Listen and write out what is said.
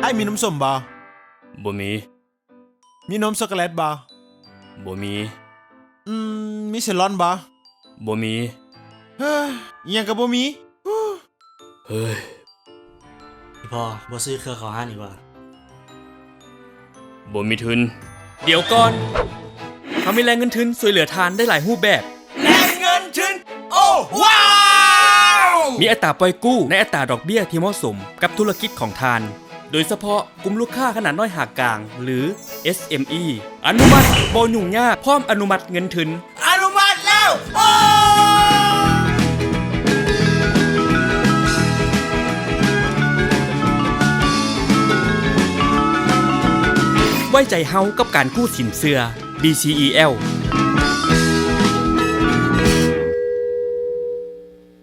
อ้มีนมส้มบ่บ่มีมีนมช็อกโกแลตบ่บ่มีมีเซลอนบ่บ่มีเฮ้ยอิหยังก็บ่มีเฮ้ยพี่พ่อบ่ซื้อเครือเขาห้านอีกว่าบ่มีทุนเดี๋ยวก่อนเขามีแรงเงินทุนช่วยเหลือทานได้หลายรูปแบบแรงเงินทุนโอ้ว้าว มีอัตราปล่อยกู้ในอัตราดอกเบี้ยที่เหมาะสมกับธุรกิจของทานโดยเฉพาะกลุ่มลูกค้าขนาดน้อยหากลางหรือ SME อนุมัติบ่ยุ่งยากพร้อมอนุมัติเงินทุนอนุมัติแล้วโอ้ไว้ใจเฮากับการกู้สินเชื่อ DCEL